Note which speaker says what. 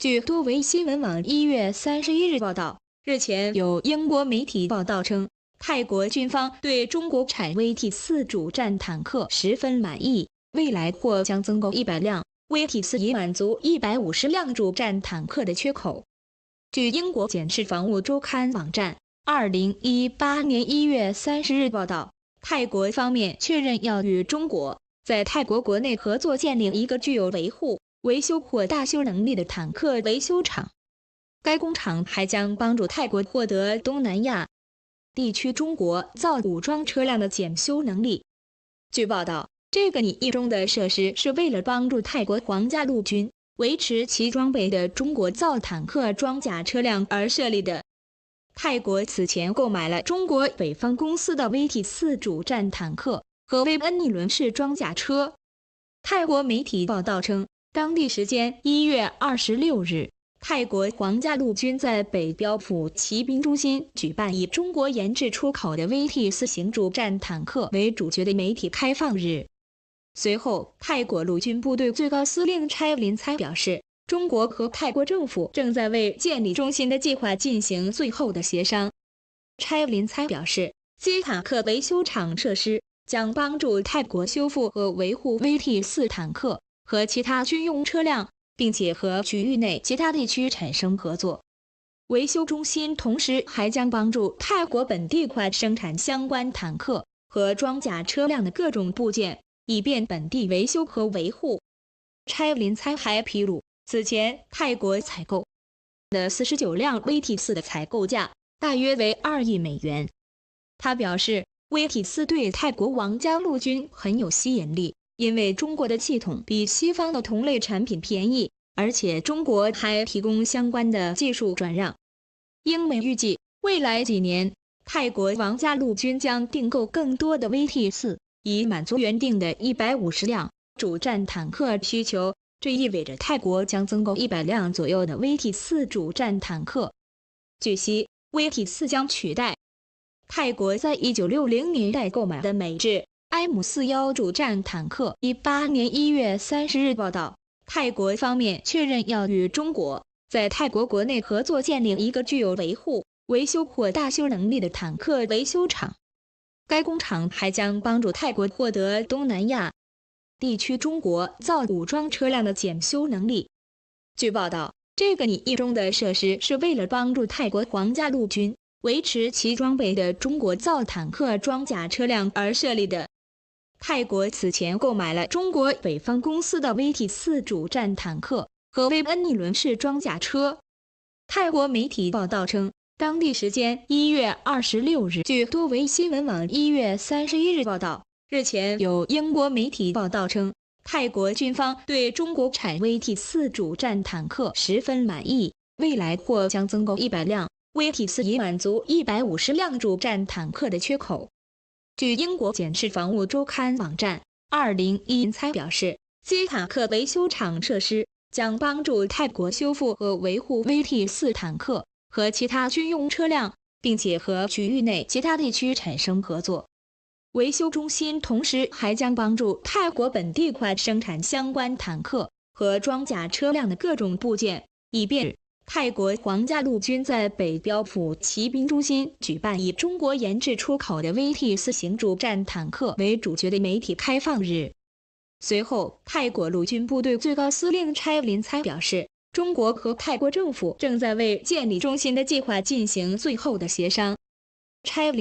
Speaker 1: 据多维新闻网1月31日报道，日前有英国媒体报道称，泰国军方对中国产 VT4 主战坦克十分满意，未来或将增购100辆 VT4，以满足150辆主战坦克的缺口。据英国检视防务周刊网站2018年1月30日报道，泰国方面确认要与中国在泰国国内合作建立一个具有维护、维修或大修能力的坦克维修厂。该工厂还将帮助泰国获得东南亚地区中国造武装车辆的检修能力。据报道，这个拟议中的设施是为了帮助泰国皇家陆军维持其装备的中国造坦克装甲车辆而设立的。泰国此前购买了中国北方公司的 VT4 主战坦克和威恩逆轮式装甲车。泰国媒体报道称，当地时间1月26日，泰国皇家陆军在北标府骑兵中心举办以中国研制出口的 VT4 型主战坦克为主角的媒体开放日。随后，泰国陆军部队最高司令差林猜表示，中国和泰国政府正在为建立中心的计划进行最后的协商。差林猜表示，基坦克维修厂设施将帮助泰国修复和维护 VT4 坦克和其他军用车辆，并且和区域内其他地区产生合作。维修中心同时还将帮助泰国本地化生产相关坦克和装甲车辆的各种部件，以便本地维修和维护。差林猜还披露，此前泰国采购的49辆 VT4 的采购价大约为2亿美元。他表示， VT4 对泰国皇家陆军很有吸引力，因为中国的系统比西方的同类产品便宜，而且中国还提供相关的技术转让。英美预计，未来几年，泰国皇家陆军将订购更多的 VT4， 以满足原定的150辆主战坦克需求。这意味着泰国将增购100辆左右的 VT4 主战坦克。据悉， VT4 将取代泰国在1960年代购买的美制 M41主战坦克。18年1月30日报道，泰国方面确认要与中国在泰国国内合作建立一个具有维护、维修或大修能力的坦克维修厂。该工厂还将帮助泰国获得东南亚地区中国造武装车辆的检修能力。据报道，这个拟议中的设施是为了帮助泰国皇家陆军维持其装备的中国造坦克装甲车辆而设立的。泰国此前购买了中国北方公司的 VT4 主战坦克和威恩逆轮式装甲车。泰国媒体报道称，当地时间1月26日，据多维新闻网1月31日报道，日前有英国媒体报道称，泰国军方对中国产 VT4 主战坦克十分满意，未来或将增购100辆 VT4，以满足150辆主战坦克的缺口。据英国检视防务周刊网站2011猜表示，基坦克维修厂设施将帮助泰国修复和维护 VT4 坦克和其他军用车辆，并且和区域内其他地区产生合作。维修中心同时还将帮助泰国本地化生产相关坦克和装甲车辆的各种部件，以便泰国皇家陆军在北标府骑兵中心举办以中国研制出口的 VT4 型主战坦克为主角的媒体开放日。随后，泰国陆军部队最高司令差林猜表示，中国和泰国政府正在为建立中心的计划进行最后的协商。差林